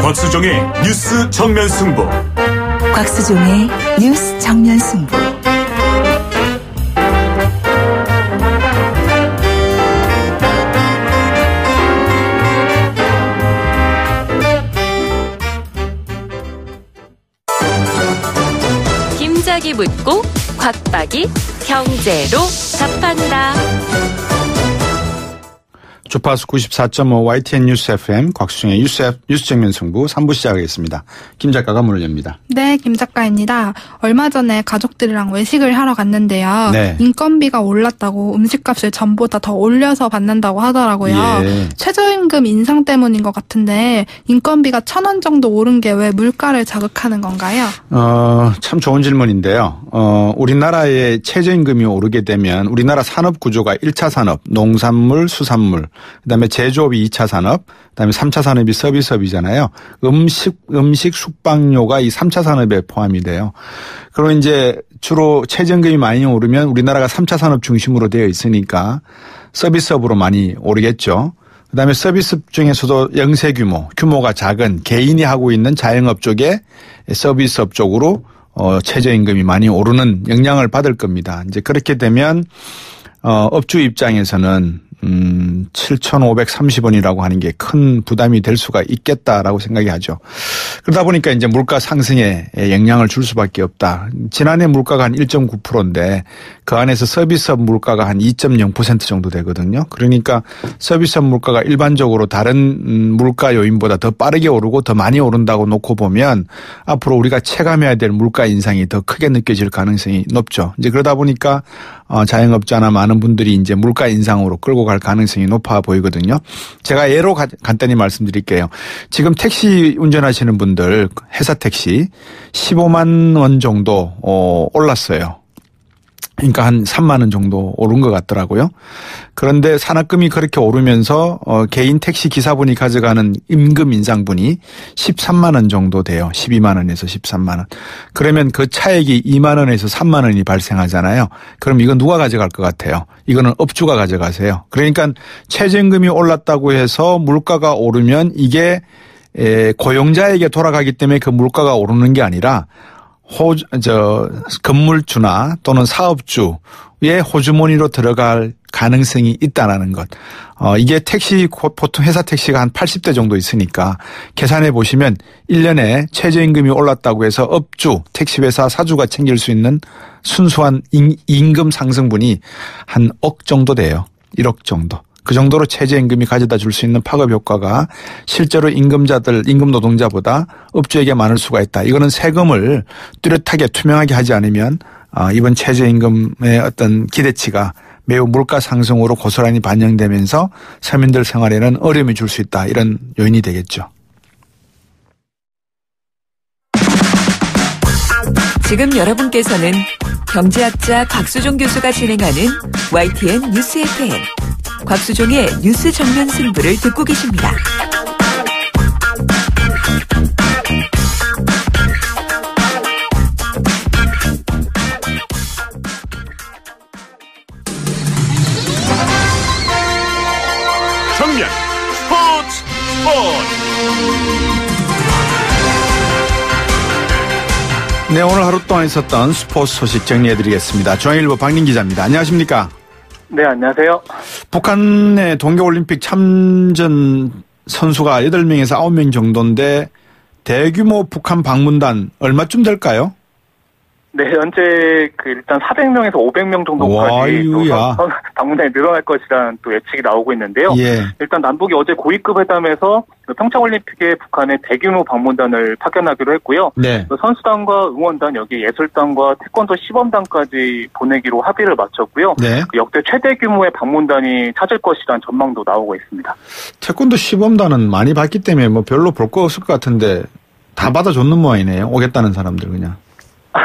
곽수종의 뉴스 정면 승부. 곽수종의 뉴스 정면 승부. 김작이 묻고 곽박이 경제로 답한다. 주파수 94.5 YTN 뉴스 FM 곽수종의 뉴스 정면 승부 3부 시작하겠습니다. 김 작가가 문을 엽니다. 네, 김 작가입니다. 얼마 전에 가족들이랑 외식을 하러 갔는데요. 네. 인건비가 올랐다고 음식값을 전보다 더 올려서 받는다고 하더라고요. 예. 최저임금 인상 때문인 것 같은데 인건비가 1,000원 정도 오른 게 왜 물가를 자극하는 건가요? 참 좋은 질문인데요. 우리나라의 최저임금이 오르게 되면 우리나라 산업 구조가 1차 산업, 농산물, 수산물, 그다음에 제조업이 2차 산업, 그다음에 3차 산업이 서비스업이잖아요. 음식 숙박료가 이 3차 산업에 포함이 돼요. 그리고 이제 주로 최저임금이 많이 오르면 우리나라가 3차 산업 중심으로 되어 있으니까 서비스업으로 많이 오르겠죠. 그다음에 서비스업 중에서도 영세 규모가 작은 개인이 하고 있는 자영업 쪽에 서비스업 쪽으로 최저임금이 많이 오르는 영향을 받을 겁니다. 이제 그렇게 되면 업주 입장에서는 7,530원이라고 하는 게 큰 부담이 될 수가 있겠다라고 생각이 하죠. 그러다 보니까 이제 물가 상승에 영향을 줄 수밖에 없다. 지난해 물가가 한 1.9%인데 그 안에서 서비스업 물가가 한 2.0% 정도 되거든요. 그러니까 서비스업 물가가 일반적으로 다른 물가 요인보다 더 빠르게 오르고 더 많이 오른다고 놓고 보면 앞으로 우리가 체감해야 될 물가 인상이 더 크게 느껴질 가능성이 높죠. 이제 그러다 보니까 자영업자나 많은 분들이 이제 물가 인상으로 끌고 갈 가능성이 높아 보이거든요. 제가 예로 간단히 말씀드릴게요. 지금 택시 운전하시는 분들 회사 택시 15만 원 정도 올랐어요. 그러니까 한 3만 원 정도 오른 것 같더라고요. 그런데 산업금이 그렇게 오르면서 개인 택시 기사분이 가져가는 임금 인상분이 13만 원 정도 돼요. 12만 원에서 13만 원. 그러면 그 차액이 2만 원에서 3만 원이 발생하잖아요. 그럼 이건 누가 가져갈 것 같아요? 이거는 업주가 가져가세요. 그러니까 최저임금이 올랐다고 해서 물가가 오르면 이게 고용자에게 돌아가기 때문에 그 물가가 오르는 게 아니라 건물주나 또는 사업주의 호주머니로 들어갈 가능성이 있다라는 것. 이게 보통 회사 택시가 한 80대 정도 있으니까 계산해 보시면 1년에 최저임금이 올랐다고 해서 업주, 택시회사, 사주가 챙길 수 있는 순수한 임금 상승분이 한 억 정도 돼요. 1억 정도. 그 정도로 최저임금이 가져다 줄 수 있는 파급 효과가 실제로 임금 노동자보다 업주에게 많을 수가 있다. 이거는 세금을 뚜렷하게 투명하게 하지 않으면 이번 최저임금의 어떤 기대치가 매우 물가 상승으로 고스란히 반영되면서 서민들 생활에는 어려움이 줄 수 있다. 이런 요인이 되겠죠. 지금 여러분께서는 경제학자 곽수종 교수가 진행하는 YTN 뉴스 FM 곽수종의 뉴스 정면 승부를 듣고 계십니다. 정면 스포츠. 네, 오늘 하루 동안 있었던 스포츠 소식 정리해드리겠습니다. 중앙일보 박민 기자입니다. 안녕하십니까? 네, 안녕하세요. 북한의 동계올림픽 참전 선수가 8명에서 9명 정도인데 대규모 북한 방문단 얼마쯤 될까요? 네, 현재 일단 400명에서 500명 정도까지 방문단이 늘어날 것이라는 또 예측이 나오고 있는데요. 예. 일단 남북이 어제 고위급 회담에서 평창올림픽에 북한의 대규모 방문단을 파견하기로 했고요. 네. 선수단과 응원단, 여기 예술단과 태권도 시범단까지 보내기로 합의를 마쳤고요. 네. 역대 최대 규모의 방문단이 찾을 것이라는 전망도 나오고 있습니다. 태권도 시범단은 많이 봤기 때문에 별로 볼 거 없을 것 같은데 다 받아줬는 모양이네요. 오겠다는 사람들 그냥.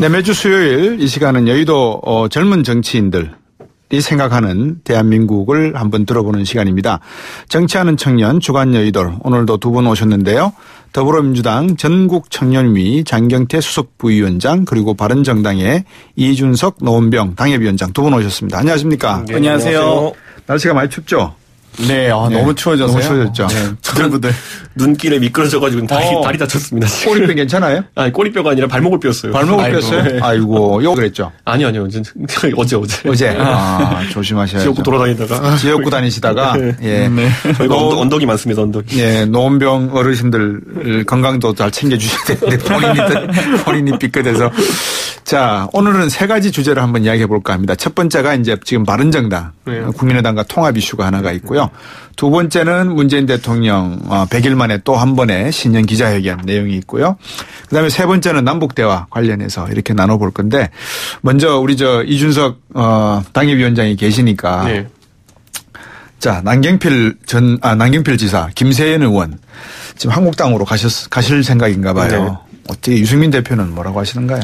네, 매주 수요일 이 시간은 여의도 젊은 정치인들이 생각하는 대한민국을 한번 들어보는 시간입니다. 정치하는 청년 주간 여의도 오늘도 두 분 오셨는데요. 더불어민주당 전국청년위 장경태 수석부위원장 그리고 바른정당의 이준석 노원병 당협위원장 두 분 오셨습니다. 안녕하십니까? 네, 안녕하세요. 날씨가 많이 춥죠? 네, 너무 추워졌어요. 너무 추워졌죠. 네, 부들부들. 눈길에 미끄러져가지고 다리 다쳤습니다. 꼬리뼈 괜찮아요? 아니, 꼬리뼈가 아니라 발목을 뼈었어요. 발목을 뼈었어요? 네. 아이고, 요 그랬죠? 아니요. 어제. 조심하셔야죠. 지역구 돌아다니다가. 지역구 다니시다가, 예. 네. 저희가 언덕이 많습니다, 언덕이. 예, 노원병 어르신들 건강도 잘 챙겨주셔야 되는데 본인이 삐끗해서. 자, 오늘은 세 가지 주제를 한번 이야기해 볼까 합니다. 첫 번째가 이제 지금 바른정당, 네. 국민의당과 통합 이슈가 하나가 있고요. 두 번째는 문재인 대통령 100일 만에 또 한 번의 신년 기자회견 내용이 있고요. 그다음에 세 번째는 남북대화 관련해서 이렇게 나눠볼 건데 먼저 우리 이준석 당협위원장이 계시니까 네. 자, 남경필 지사, 김세연 의원 지금 한국당으로 가실 생각인가 봐요. 네. 어떻게 유승민 대표는 뭐라고 하시는가요?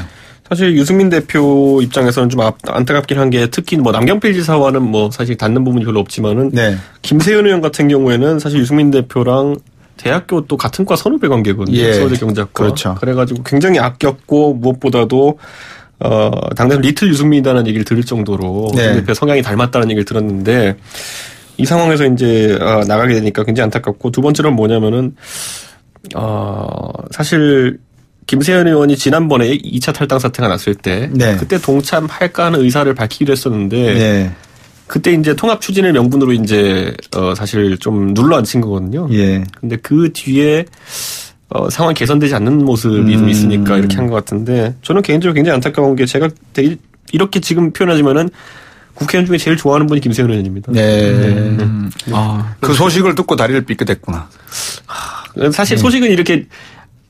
사실 유승민 대표 입장에서는 좀 안타깝긴 한 게 특히 남경필 지사와는 사실 닿는 부분이 별로 없지만은 네. 김세연 의원 같은 경우에는 사실 유승민 대표랑 대학교 또 같은 과 선후배 관계거든요. 예. 서울대 경제학과. 그렇죠. 그래가지고 굉장히 아꼈고 무엇보다도 당대표 리틀 유승민이라는 얘기를 들을 정도로 네. 유승민 대표 성향이 닮았다는 얘기를 들었는데 이 상황에서 이제 나가게 되니까 굉장히 안타깝고 두 번째는 뭐냐면은 사실 김세연 의원이 지난번에 2차 탈당 사태가 났을 때 네. 그때 동참할까 하는 의사를 밝히기로 했었는데 네. 그때 이제 통합 추진을 명분으로 이제 사실 좀 눌러앉힌 거거든요. 예. 근데 그 뒤에 상황이 개선되지 않는 모습이 좀 있으니까 이렇게 한 것 같은데 저는 개인적으로 굉장히 안타까운 게 제가 되게 이렇게 지금 표현하지만은 국회의원 중에 제일 좋아하는 분이 김세연 의원입니다. 네. 그 소식을 듣고 다리를 삐끗했구나. 사실 소식은 이렇게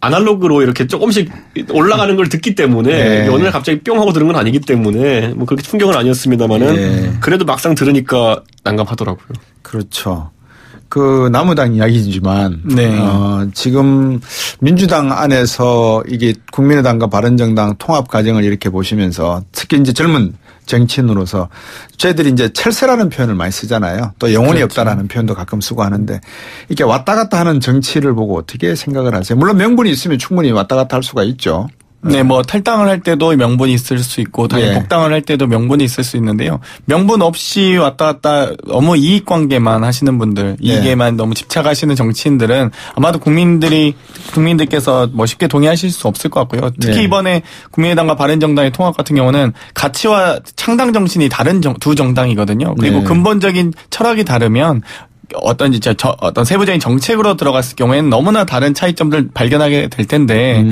아날로그로 이렇게 조금씩 올라가는 걸 듣기 때문에 네. 어느 날 갑자기 뿅 하고 들은 건 아니기 때문에 그렇게 충격은 아니었습니다만은 네. 그래도 막상 들으니까 난감하더라고요. 그렇죠. 남의당 이야기지만 네. 지금 민주당 안에서 이게 국민의당과 바른정당 통합 과정을 이렇게 보시면서 특히 이제 젊은 정치인으로서 저희들이 이제 철새라는 표현을 많이 쓰잖아요. 또 영혼이 그렇죠. 없다라는 표현도 가끔 쓰고 하는데 이렇게 왔다 갔다 하는 정치를 보고 어떻게 생각을 하세요? 물론 명분이 있으면 충분히 왔다 갔다 할 수가 있죠. 네, 탈당을 할 때도 명분이 있을 수 있고, 당연히 복당을 할 때도 명분이 있을 수 있는데요. 명분 없이 왔다 갔다 너무 이익 관계만 하시는 분들, 이익에만 너무 집착하시는 정치인들은 아마도 국민들께서 쉽게 동의하실 수 없을 것 같고요. 특히 이번에 국민의당과 바른정당의 통합 같은 경우는 가치와 창당 정신이 다른 두 정당이거든요. 그리고 근본적인 철학이 다르면 어떤 세부적인 정책으로 들어갔을 경우에는 너무나 다른 차이점들 발견하게 될 텐데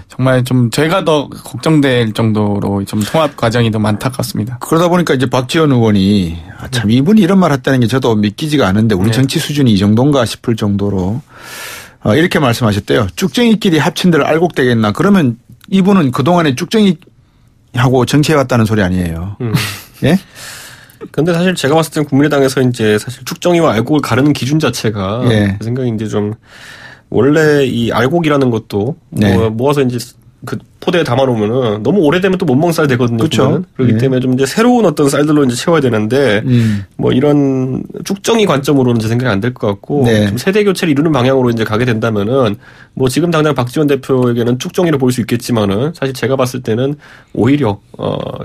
정말 좀 저희가 더 걱정될 정도로 좀 통합 과정이 더 안타깝습니다. 그러다 보니까 이제 박지원 의원이 참 이분이 이런 말 했다는 게 저도 믿기지가 않은데 우리 정치 수준이 이 정도인가 싶을 정도로 이렇게 말씀하셨대요. 쭉정이끼리 합친 데를 알곡되겠나. 그러면 이분은 그동안에 쭉정이하고 정치해왔다는 소리 아니에요. 예? 근데 사실 제가 봤을 땐 국민의당에서 이제 사실 축정이와 알곡을 가르는 기준 자체가 제 생각에 이제 좀 원래 이 알곡이라는 것도 모아서 이제 그 포대에 담아놓으면은 너무 오래되면 또 못 먹는 쌀 되거든요. 그렇죠. 그렇기 때문에 좀 이제 새로운 어떤 쌀들로 이제 채워야 되는데 이런 쭉정이 관점으로는 제 생각이 안 될 것 같고 좀 세대 교체를 이루는 방향으로 이제 가게 된다면은 지금 당장 박지원 대표에게는 쭉정이로 보일 수 있겠지만은 사실 제가 봤을 때는 오히려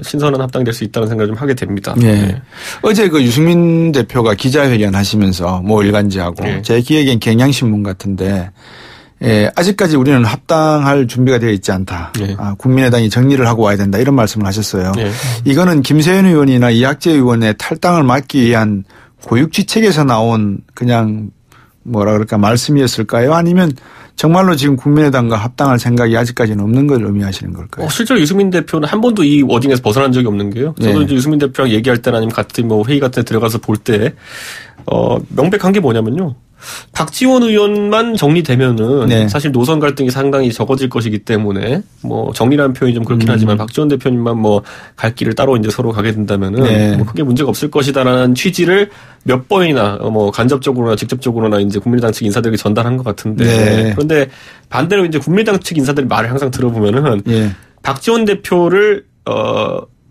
신선한 합당이 될 수 있다는 생각을 좀 하게 됩니다. 네. 어제 유승민 대표가 기자회견 하시면서 일간지하고 제 기획엔 경향신문 같은데 아직까지 우리는 합당할 준비가 되어 있지 않다. 국민의당이 정리를 하고 와야 된다. 이런 말씀을 하셨어요. 이거는 김세연 의원이나 이학재 의원의 탈당을 막기 위한 고육지책에서 나온 그냥 말씀이었을까요? 아니면 정말로 지금 국민의당과 합당할 생각이 아직까지는 없는 걸 의미하시는 걸까요? 실제로 유승민 대표는 한 번도 이 워딩에서 벗어난 적이 없는 게요. 저도 이제 유승민 대표랑 얘기할 때나 아니면 같은 회의 같은 데 들어가서 볼 때 명백한 게 뭐냐면요. 박지원 의원만 정리되면은 사실 노선 갈등이 상당히 적어질 것이기 때문에 정리라는 표현이 좀 그렇긴 하지만 박지원 대표님만 갈 길을 따로 이제 서로 가게 된다면은 크게 문제가 없을 것이다라는 취지를 몇 번이나 간접적으로나 직접적으로나 이제 국민의당 측 인사들에게 전달한 것 같은데 그런데 반대로 이제 국민의당 측 인사들이 말을 항상 들어보면은 박지원 대표를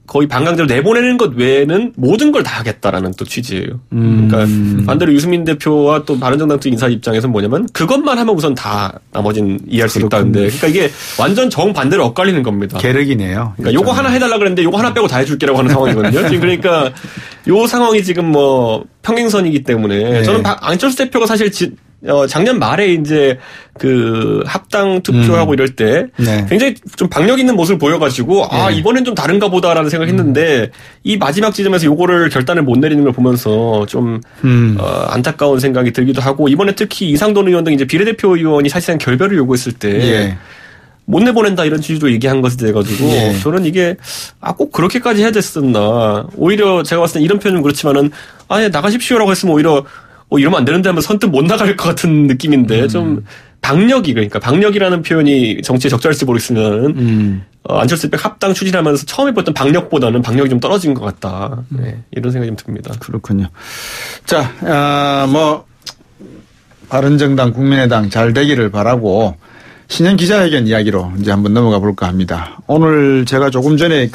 거의 반강제로 내보내는 것 외에는 모든 걸 다 하겠다라는 또 취지예요. 그러니까 반대로 유승민 대표와 또 바른정당 쪽 인사 입장에서는 뭐냐면 그것만 하면 우선 다 나머지는 이해할 수 있다는데, 그러니까 이게 완전 정반대로 엇갈리는 겁니다. 계륵이네요. 그러니까 요거 하나 해달라 그랬는데 요거 하나 빼고 다 해줄게라고 하는 상황이거든요. 지금 그러니까 요 상황이 지금 뭐 평행선이기 때문에 네. 저는 안철수 대표가 사실 작년 말에 이제 그 합당 투표하고 이럴 때 네. 굉장히 좀 박력 있는 모습을 보여가지고 아 이번엔 좀 다른가 보다라는 생각했는데 이 마지막 지점에서 요거를 결단을 못 내리는 걸 보면서 좀 안타까운 생각이 들기도 하고, 이번에 특히 이상돈 의원 등 이제 비례대표 의원이 사실상 결별을 요구했을 때 못 내보낸다 이런 취지로 얘기한 것에 대해 가지고 저는 이게 꼭 그렇게까지 해야 됐었나, 오히려 제가 봤을 때 이런 표현은 그렇지만은 나가십시오라고 했으면 오히려 이러면 안 되는데 하면 선뜻 못 나갈 것 같은 느낌인데 좀 그러니까 박력이라는 표현이 정치에 적절할지 모르겠으면 안철수 백 합당 추진하면서 처음에 봤던 박력보다는 박력이 좀 떨어진 것 같다. 네, 이런 생각이 좀 듭니다. 그렇군요. 자, 바른정당, 국민의당 잘 되기를 바라고 신년 기자회견 이야기로 이제 한번 넘어가 볼까 합니다. 오늘 제가 조금 전에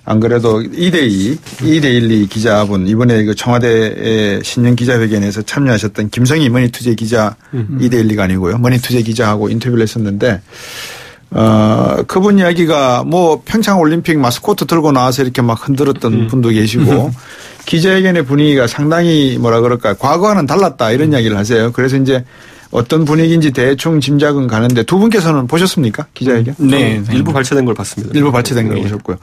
안 그래도 2대1 기자분, 이번에 청와대 신년 기자회견에서 참여하셨던 김성희 머니투제 기자, 2대1가 아니고요. 머니투제 기자하고 인터뷰를 했었는데, 그분 이야기가 평창 올림픽 마스코트 들고 나와서 이렇게 막 흔들었던 분도 계시고, 기자회견의 분위기가 상당히 과거와는 달랐다 이런 이야기를 하세요. 그래서 이제 어떤 분위기인지 대충 짐작은 가는데, 두 분께서는 보셨습니까? 기자회견? 네. 일부 발췌된 걸 봤습니다. 일부 발췌된 걸 보셨고요.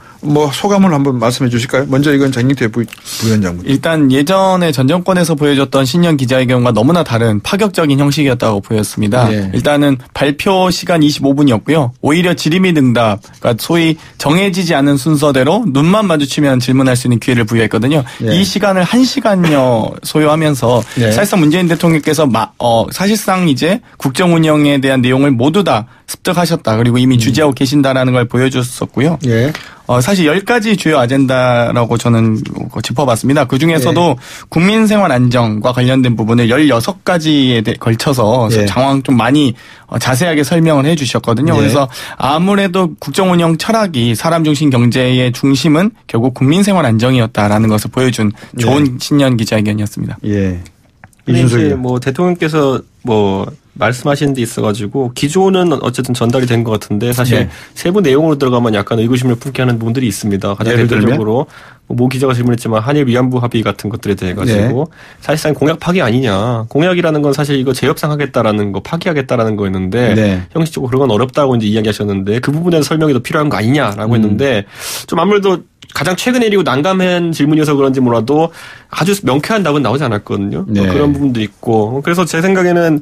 소감을 한번 말씀해 주실까요? 먼저 이건 장경태 부위원장부터. 일단 예전에 전 정권에서 보여줬던 신년 기자회견과 너무나 다른 파격적인 형식이었다고 보였습니다. 네. 일단은 발표 시간 25분이었고요. 오히려 지리미등답, 그러니까 소위 정해지지 않은 순서대로 눈만 마주치면 질문할 수 있는 기회를 부여했거든요. 네. 이 시간을 1시간여 소요하면서 네. 사실상 문재인 대통령께서 사실상 이제 국정 운영에 대한 내용을 모두 다 습득하셨다. 그리고 이미 주재하고 계신다라는 걸 보여줬었고요. 예. 사실 10가지 주요 아젠다라고 저는 짚어봤습니다. 그중에서도 국민생활 안정과 관련된 부분을 16가지에 걸쳐서 장황 좀 많이 자세하게 설명을 해 주셨거든요. 그래서 아무래도 국정 운영 철학이 사람 중심 경제의 중심은 결국 국민생활 안정이었다라는 것을 보여준 좋은 신년 기자회견이었습니다. 예. 이제 대통령께서 말씀하신 데 있어가지고 기조는 어쨌든 전달이 된 것 같은데, 사실 세부 내용으로 들어가면 약간 의구심을 품게 하는 부분들이 있습니다. 가장 대표적으로 모 기자가 질문했지만 한일 위안부 합의 같은 것들에 대해 가지고 사실상 공약 파기 아니냐. 공약이라는 건 사실 이거 재협상하겠다라는 거, 파기하겠다라는 거였는데 형식적으로 그런 건 어렵다고 이제 이야기하셨는데, 그 부분에 설명이 더 필요한 거 아니냐라고 했는데, 좀 아무래도 가장 최근에 이리고 난감한 질문이어서 그런지 몰라도 아주 명쾌한 답은 나오지 않았거든요. 그런 부분도 있고, 그래서 제 생각에는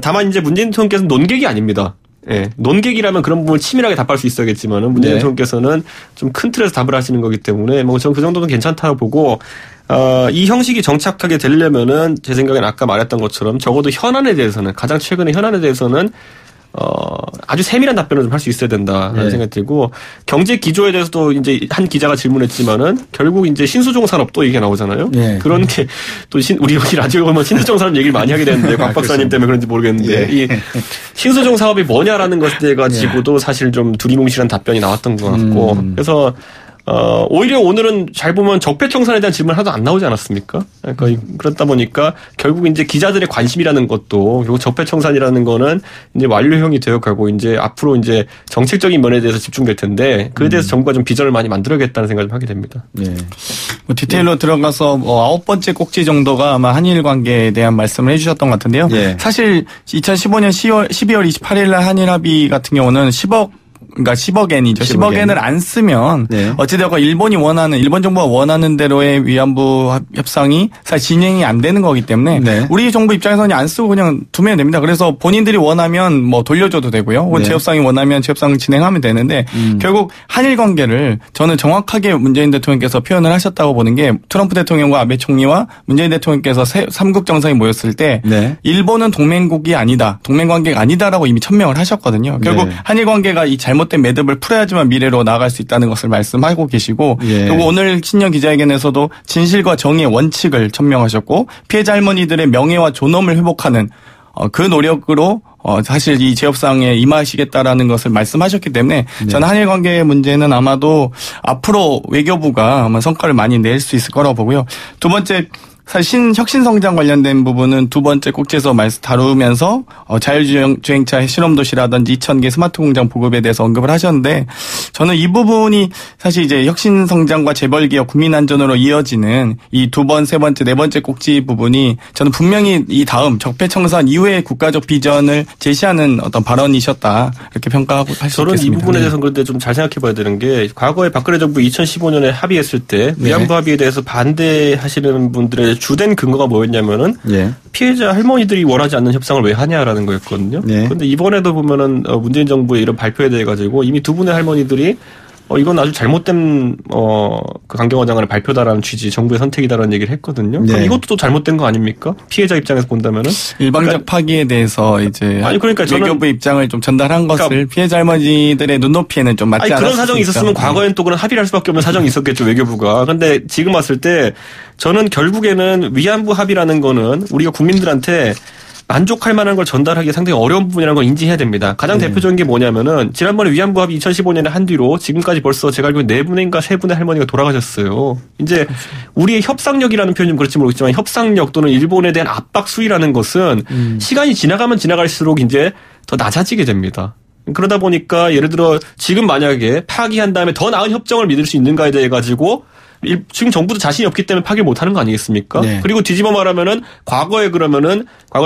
다만 이제 문재인 대통령께서는 논객이 아닙니다. 예, 논객이라면 그런 부분을 치밀하게 답할 수 있어야겠지만은 문재인 대통령께서는 좀 큰 틀에서 답을 하시는 거기 때문에 저는 그 정도는 괜찮다고 보고, 이 형식이 정착하게 되려면은 제 생각에는 아까 말했던 것처럼 적어도 현안에 대해서는, 가장 최근의 현안에 대해서는 아주 세밀한 답변을 좀 할 수 있어야 된다라는 생각이 들고, 경제 기조에 대해서도 이제 한 기자가 질문했지만은 결국 이제 신수종 산업 또 얘기가 나오잖아요. 그런 게 또 우리 여기 라디오에 보면 신수종 산업 얘기를 많이 하게 되는데 곽 박사님 때문에 그런지 모르겠는데 이 신수종 사업이 뭐냐라는 것에 대해 가지고도 사실 좀 두리뭉실한 답변이 나왔던 것 같고, 그래서 오히려 오늘은 잘 보면 적폐청산에 대한 질문 하나도 안 나오지 않았습니까? 그러니까 그렇다 보니까 결국 이제 기자들의 관심이라는 것도, 그리고 적폐청산이라는 거는 이제 완료형이 되어가고 이제 앞으로 이제 정책적인 면에 대해서 집중될 텐데, 그에 대해서 정부가 좀 비전을 많이 만들어야겠다는 생각을 좀 하게 됩니다. 디테일로 들어가서 9번째 꼭지 정도가 아마 한일 관계에 대한 말씀을 해주셨던 것 같은데요. 사실 2015년 12월 28일 날 한일 합의 같은 경우는 10억 엔이죠. 10억 엔을 안 쓰면 어찌되었건 일본 정부가 원하는 대로의 위안부 협상이 사실 진행이 안 되는 거기 때문에 우리 정부 입장에서는 안 쓰고 그냥 두면 됩니다. 그래서 본인들이 원하면 돌려줘도 되고요. 혹은 재협상이 원하면 재협상을 진행하면 되는데, 결국 한일 관계를 저는 정확하게 문재인 대통령께서 표현을 하셨다고 보는 게, 트럼프 대통령과 아베 총리와 문재인 대통령께서 3국 정상이 모였을 때 일본은 동맹국이 아니다, 동맹관계가 아니다라고 이미 천명을 하셨거든요. 결국 한일 관계가 이 잘못된 매듭을 풀어야지만 미래로 나아갈 수 있다는 것을 말씀하고 계시고, 그리고 오늘 신년 기자회견에서도 진실과 정의의 원칙을 천명하셨고, 피해자 할머니들의 명예와 존엄을 회복하는 그 노력으로 사실 이 재협상에 임하시겠다라는 것을 말씀하셨기 때문에 저는 한일 관계 문제는 아마도 앞으로 외교부가 아마 성과를 많이 낼 수 있을 거라고 보고요. 두 번째, 사실 혁신성장 관련된 부분은 두 번째 꼭지에서 다루면서 자율주행차 실험도시라든지 2,000개 스마트 공장 보급에 대해서 언급을 하셨는데 저는 이 부분이 사실 이제 혁신성장과 재벌기업 국민안전으로 이어지는 이 두 번, 세 번째, 네 번째 꼭지 부분이 저는 분명히 이 다음 적폐청산 이후의 국가적 비전을 제시하는 어떤 발언이셨다 이렇게 평가하고 할 수 있겠습니다. 저는 이 부분에 대해서는 그런데 좀 잘 생각해 봐야 되는 게 과거에 박근혜 정부 2015년에 합의했을 때 위안부 합의에 대해서 반대하시는 분들의 주된 근거가 뭐였냐면은 피해자 할머니들이 원하지 않는 협상을 왜 하냐라는 거였거든요. 그런데 이번에도 보면은 문재인 정부의 이런 발표에 대해 가지고 이미 두 분의 할머니들이 이건 아주 잘못된 그 강경화 장관의 발표다라는 취지, 정부의 선택이다라는 얘기를 했거든요. 그럼 이것도 또 잘못된 거 아닙니까? 피해자 입장에서 본다면은 일방적 파기에 대해서 이제 외교부 입장을 좀 전달한 것을 피해자 할머니들의 눈높이에는 좀 맞지 않았을 그런 사정이 있었으면 과거엔 또 그런 합의를 할 수밖에 없는 사정이 있었겠죠, 외교부가. 그런데 지금 봤을 때 저는 결국에는 위안부 합의라는 거는 우리가 국민들한테 만족할 만한 걸 전달하기 상당히 어려운 부분이라는 걸 인지해야 됩니다. 가장 대표적인 게 뭐냐면은 지난번에 위안부 합의 2015년에 한 뒤로 지금까지 벌써 제가 알기로 4분인가 3분의 할머니가 돌아가셨어요. 이제 우리의 협상력이라는 표현이 좀 그렇지 모르겠지만 협상력 또는 일본에 대한 압박 수위라는 것은 시간이 지나가면 지나갈수록 이제 더 낮아지게 됩니다. 그러다 보니까 예를 들어 지금 만약에 파기한 다음에 더 나은 협정을 믿을 수 있는가에 대해 가지고 지금 정부도 자신이 없기 때문에 파기를 못하는 거 아니겠습니까? 그리고 뒤집어 말하면은 과거에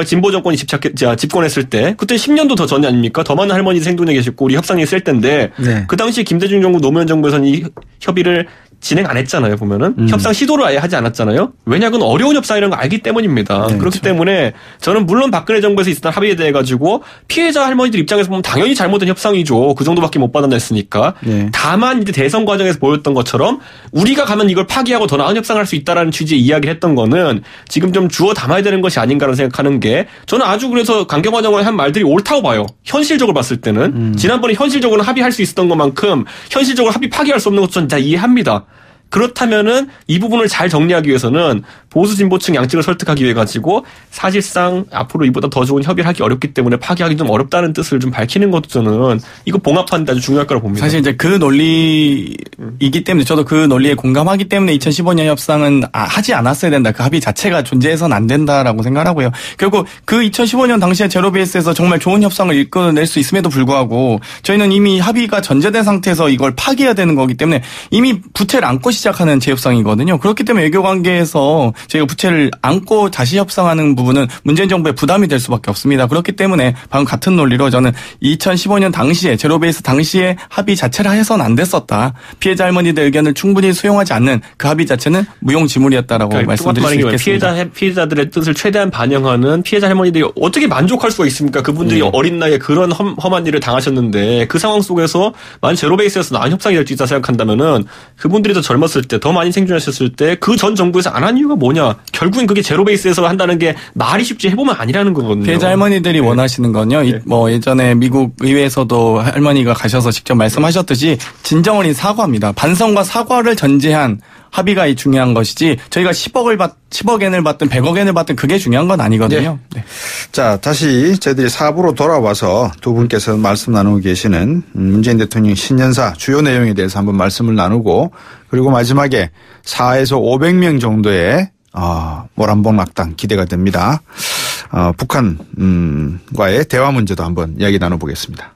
진보 정권이 집권했을 때 그때 10년도 더 전이 아닙니까? 더 많은 할머니들 생존해 계셨고 우리 협상이 있을 때인데 그 당시 김대중 정부 노무현 정부에서는 이 협의를 진행 안 했잖아요, 보면은. 협상 시도를 아예 하지 않았잖아요. 왜냐, 그건 어려운 협상이라는 걸 알기 때문입니다. 그렇기 때문에 저는 물론 박근혜 정부에서 있었던 합의에 대해 가지고 피해자 할머니들 입장에서 보면 당연히 잘못된 협상이죠. 그 정도밖에 못 받아냈으니까. 다만 이제 대선 과정에서 보였던 것처럼 우리가 가면 이걸 파기하고 더 나은 협상을 할 수 있다라는 취지의 이야기를 했던 거는 지금 좀 주워 담아야 되는 것이 아닌가라는 생각하는 게 저는 아주 그래서 강경화 장관이 한 말들이 옳다고 봐요. 현실적으로 봤을 때는. 지난번에 현실적으로 합의할 수 있었던 것만큼 현실적으로 합의 파기할 수 없는 것도 저는 다 이해합니다. 그렇다면은 이 부분을 잘 정리하기 위해서는 보수 진보층 양측을 설득하기 위해 가지고 사실상 앞으로 이보다 더 좋은 협의를 하기 어렵기 때문에 파기하기 좀 어렵다는 뜻을 좀 밝히는 것도 저는 이거 봉합하는 데 아주 중요할 거라고 봅니다. 사실 이제 그 논리이기 때문에 저도 그 논리에 공감하기 때문에 2015년 협상은 하지 않았어야 된다. 그 합의 자체가 존재해서는 안 된다라고 생각하고요. 결국 그 2015년 당시에 제로베이스에서 정말 좋은 협상을 이끌어낼 수 있음에도 불구하고 저희는 이미 합의가 전제된 상태에서 이걸 파기해야 되는 거기 때문에 이미 부채를 안고 시작하는 재협상이거든요. 그렇기 때문에 외교관계에서 저희가 부채를 안고 다시 협상하는 부분은 문재인 정부의 부담이 될 수밖에 없습니다. 그렇기 때문에 방금 같은 논리로 저는 2015년 당시에 제로베이스 당시에 합의 자체를 해서는 안 됐었다. 피해자 할머니들 의견을 충분히 수용하지 않는 그 합의 자체는 무용지물이었다라고 말씀드릴 수 있겠습니다. 피해자들의 뜻을 최대한 반영하는 피해자 할머니들이 어떻게 만족할 수가 있습니까? 그분들이 어린 나이에 그런 험한 일을 당하셨는데 그 상황 속에서 만약 제로베이스에서 나은 협상이 될 수 있다 생각한다면은 그분들이 더 젊었을 때 더 많이 생존하셨을 때 그 전 정부에서 안 한 이유가 뭐냐? 결국엔 그게 제로베이스에서 한다는 게 말이 쉽지 해보면 아니라는 거거든요. 피해자 할머니들이 원하시는 건요. 뭐 예전에 미국 의회에서도 할머니가 가셔서 직접 말씀하셨듯이 진정어린 사과입니다. 반성과 사과를 전제한 합의가 중요한 것이지 저희가 10억엔을 받든 100억엔을 받든 그게 중요한 건 아니거든요. 네. 자, 다시 저희들이 4부로 돌아와서 두 분께서 말씀 나누고 계시는 문재인 대통령 신년사 주요 내용에 대해서 한번 말씀을 나누고 그리고 마지막에 4에서 500명 정도의 모란봉 악당 기대가 됩니다. 북한과의 대화 문제도 한번 이야기 나눠보겠습니다.